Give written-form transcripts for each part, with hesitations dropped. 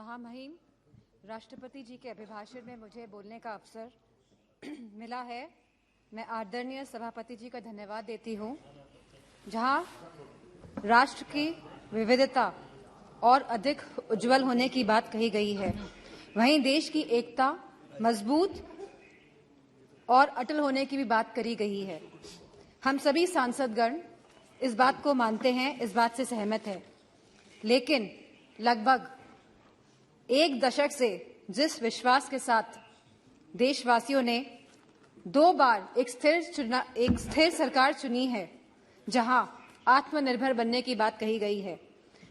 महामहिम राष्ट्रपति जी के अभिभाषण में मुझे बोलने का अवसर मिला है। मैं आदरणीय सभापति जी का धन्यवाद देती हूँ। जहाँ राष्ट्र की विविधता और अधिक उज्जवल होने की बात कही गई है, वहीं देश की एकता मजबूत और अटल होने की भी बात करी गई है। हम सभी सांसदगण इस बात को मानते हैं, इस बात से सहमत है। लेकिन लगभग एक दशक से जिस विश्वास के साथ देशवासियों ने 2 बार एक स्थिर सरकार चुनी है, जहां आत्मनिर्भर बनने की बात कही गई है,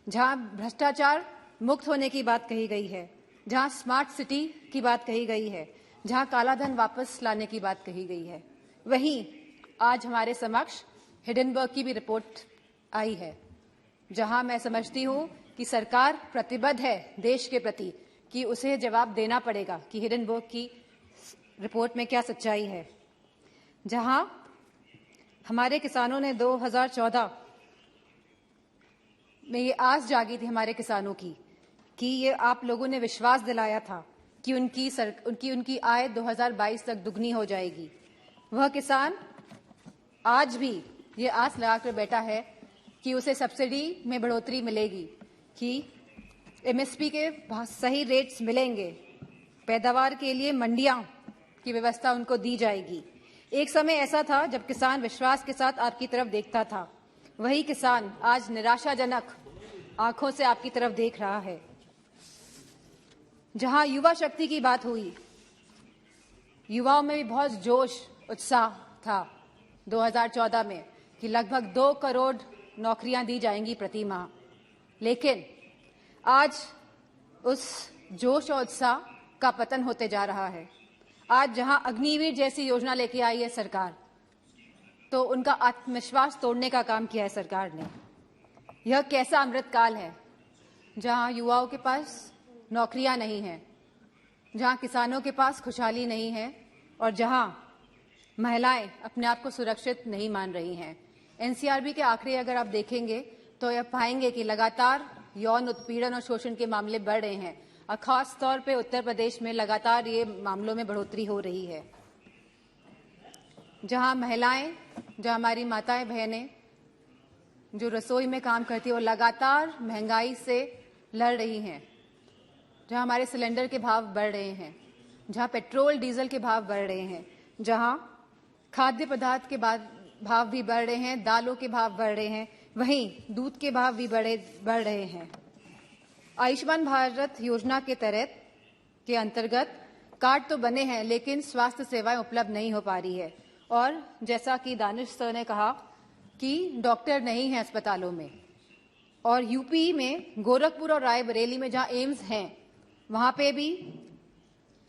जहां भ्रष्टाचार मुक्त होने की बात कही गई है, जहां स्मार्ट सिटी की बात कही गई है, जहां कालाधन वापस लाने की बात कही गई है, वहीं आज हमारे समक्ष हिडेनबर्ग की भी रिपोर्ट आई है, जहां मैं समझती हूं कि सरकार प्रतिबद्ध है देश के प्रति कि उसे जवाब देना पड़ेगा कि हिडेनबर्ग की रिपोर्ट में क्या सच्चाई है। जहां हमारे किसानों ने 2014 में ये आस जागी थी हमारे किसानों की कि ये आप लोगों ने विश्वास दिलाया था कि उनकी आय 2022 तक दुगनी हो जाएगी। वह किसान आज भी ये आस लगाकर बैठा है कि उसे सब्सिडी में बढ़ोतरी मिलेगी, कि एमएसपी के सही रेट्स मिलेंगे, पैदावार के लिए मंडियां की व्यवस्था उनको दी जाएगी। एक समय ऐसा था जब किसान विश्वास के साथ आपकी तरफ देखता था। वही किसान आज निराशाजनक आंखों से आपकी तरफ देख रहा है। जहां युवा शक्ति की बात हुई, युवाओं में भी बहुत जोश उत्साह था 2014 में कि लगभग 2 करोड़ नौकरियां दी जाएंगी प्रति माह। लेकिन आज उस जोश और उत्साह का पतन होते जा रहा है। आज जहां अग्निवीर जैसी योजना लेके आई है सरकार, तो उनका आत्मविश्वास तोड़ने का काम किया है सरकार ने। यह कैसा अमृतकाल है जहां युवाओं के पास नौकरियां नहीं हैं, जहां किसानों के पास खुशहाली नहीं है और जहां महिलाएं अपने आप को सुरक्षित नहीं मान रही हैं। एनसीआरबी के आंकड़े अगर आप देखेंगे तो यह पाएंगे कि लगातार यौन उत्पीड़न और शोषण के मामले बढ़ रहे हैं और खास तौर पे उत्तर प्रदेश में लगातार ये मामलों में बढ़ोतरी हो रही है। जहां महिलाएं, जहां हमारी माताएं बहनें जो रसोई में काम करती है, वो लगातार महंगाई से लड़ रही हैं, जहां हमारे सिलेंडर के भाव बढ़ रहे हैं, जहां पेट्रोल डीजल के भाव बढ़ रहे हैं, जहां खाद्य पदार्थ के भाव भी बढ़ रहे हैं, दालों के भाव बढ़ रहे हैं, वहीं दूध के भाव भी बढ़ रहे हैं। आयुष्मान भारत योजना के तहत के अंतर्गत कार्ड तो बने हैं, लेकिन स्वास्थ्य सेवाएं उपलब्ध नहीं हो पा रही है। और जैसा कि दानिश सर ने कहा कि डॉक्टर नहीं है अस्पतालों में, और यूपी में गोरखपुर और रायबरेली में जहां एम्स हैं, वहां पे भी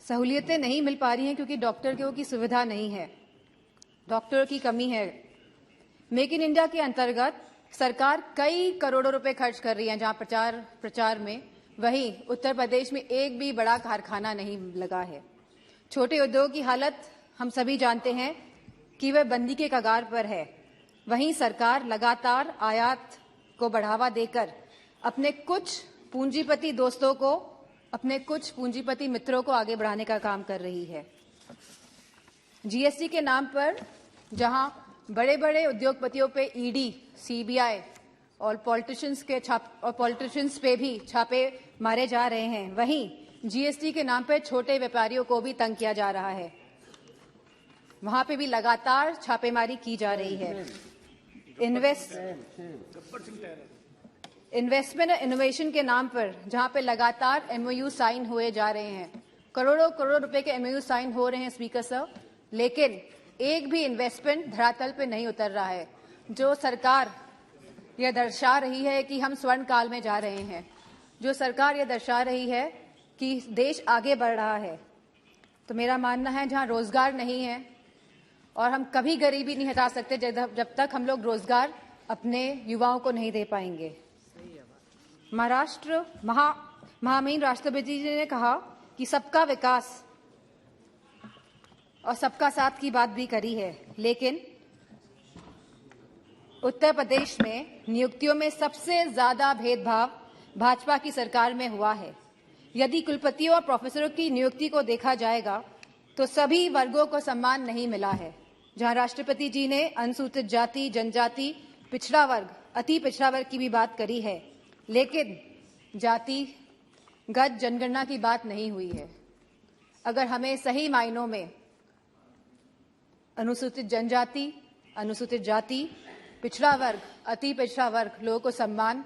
सहूलियतें नहीं मिल पा रही हैं क्योंकि डॉक्टर की सुविधा नहीं है, डॉक्टर की कमी है। मेक इन इंडिया के अंतर्गत सरकार कई करोड़ों रुपए खर्च कर रही है जहां प्रचार में, वहीं उत्तर प्रदेश में एक भी बड़ा कारखाना नहीं लगा है। छोटे उद्योग की हालत हम सभी जानते हैं कि वह बंदी के कगार पर है। वहीं सरकार लगातार आयात को बढ़ावा देकर अपने कुछ पूंजीपति दोस्तों को, अपने कुछ पूंजीपति मित्रों को आगे बढ़ाने का काम कर रही है। जीएसटी के नाम पर जहां बड़े बड़े उद्योगपतियों पे ईडी, सीबीआई और पॉलिटिशियंस पे भी छापे मारे जा रहे हैं, वहीं जीएसटी के नाम पर छोटे व्यापारियों को भी तंग किया जा रहा है। वहां पे भी लगातार छापेमारी की जा रही है। इन्वेस्टमेंट और इनोवेशन के नाम पर जहां पे लगातार एमओयू साइन हुए जा रहे हैं, करोड़ों रुपए के एमओयू साइन हो रहे हैं स्पीकर सर, लेकिन एक भी इन्वेस्टमेंट धरातल पे नहीं उतर रहा है। जो सरकार यह दर्शा रही है कि हम स्वर्ण काल में जा रहे हैं, जो सरकार यह दर्शा रही है कि देश आगे बढ़ रहा है, तो मेरा मानना है जहां रोजगार नहीं है, और हम कभी गरीबी नहीं हटा सकते जब तक हम लोग रोजगार अपने युवाओं को नहीं दे पाएंगे। महाराष्ट्र महामहिम राष्ट्रपति जी ने कहा कि सबका विकास और सबका साथ की बात भी करी है, लेकिन उत्तर प्रदेश में नियुक्तियों में सबसे ज्यादा भेदभाव भाजपा की सरकार में हुआ है। यदि कुलपतियों और प्रोफेसरों की नियुक्ति को देखा जाएगा तो सभी वर्गों को सम्मान नहीं मिला है। जहां राष्ट्रपति जी ने अनुसूचित जाति, जनजाति, पिछड़ा वर्ग, अति पिछड़ा वर्ग की भी बात करी है, लेकिन जातिगत जनगणना की बात नहीं हुई है। अगर हमें सही मायनों में अनुसूचित जनजाति, अनुसूचित जाति, पिछड़ा वर्ग, अति पिछड़ा वर्ग लोगों को सम्मान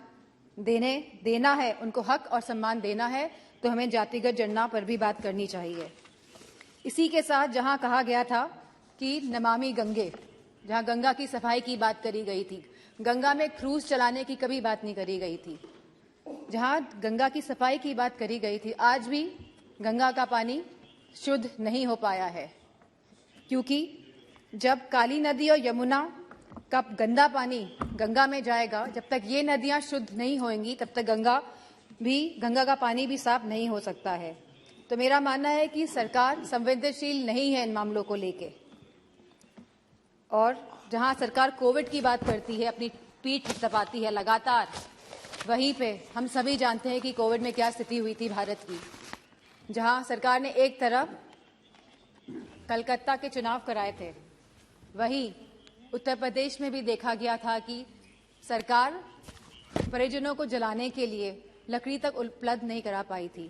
देना है, उनको हक और सम्मान देना है, तो हमें जातिगत जनगणना पर भी बात करनी चाहिए। इसी के साथ जहां कहा गया था कि नमामि गंगे, जहां गंगा की सफाई की बात करी गई थी, गंगा में क्रूज चलाने की कभी बात नहीं करी गई थी। जहां गंगा की सफाई की बात करी गई थी, आज भी गंगा का पानी शुद्ध नहीं हो पाया है, क्योंकि जब काली नदी और यमुना का गंदा पानी गंगा में जाएगा, जब तक ये नदियां शुद्ध नहीं होंगी, तब तक गंगा का पानी भी साफ नहीं हो सकता है। तो मेरा मानना है कि सरकार संवेदनशील नहीं है इन मामलों को लेके, और जहां सरकार कोविड की बात करती है, अपनी पीठ थपथपाती है लगातार, वहीं पे हम सभी जानते हैं कि कोविड में क्या स्थिति हुई थी भारत की। जहां सरकार ने एक तरफ कलकत्ता के चुनाव कराए थे, वहीं उत्तर प्रदेश में भी देखा गया था कि सरकार परिजनों को जलाने के लिए लकड़ी तक उपलब्ध नहीं करा पाई थी।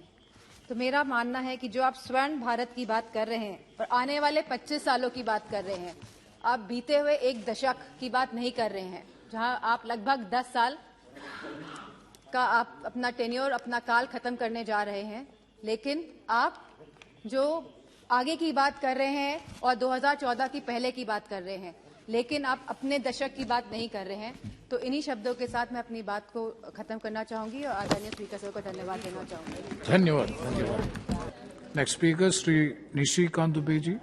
तो मेरा मानना है कि जो आप स्वर्ण भारत की बात कर रहे हैं और आने वाले 25 सालों की बात कर रहे हैं, आप बीते हुए एक दशक की बात नहीं कर रहे हैं, जहां आप लगभग 10 साल का आप अपना टेन्योर, अपना काल खत्म करने जा रहे हैं। लेकिन आप जो आगे की बात कर रहे हैं और 2014 की पहले की बात कर रहे हैं, लेकिन आप अपने दशक की बात नहीं कर रहे हैं। तो इन्हीं शब्दों के साथ मैं अपनी बात को खत्म करना चाहूंगी और आदरणीय स्पीकर साहब को धन्यवाद देना चाहूंगी। धन्यवाद। Next speaker Shri Nishikant Dubey ji.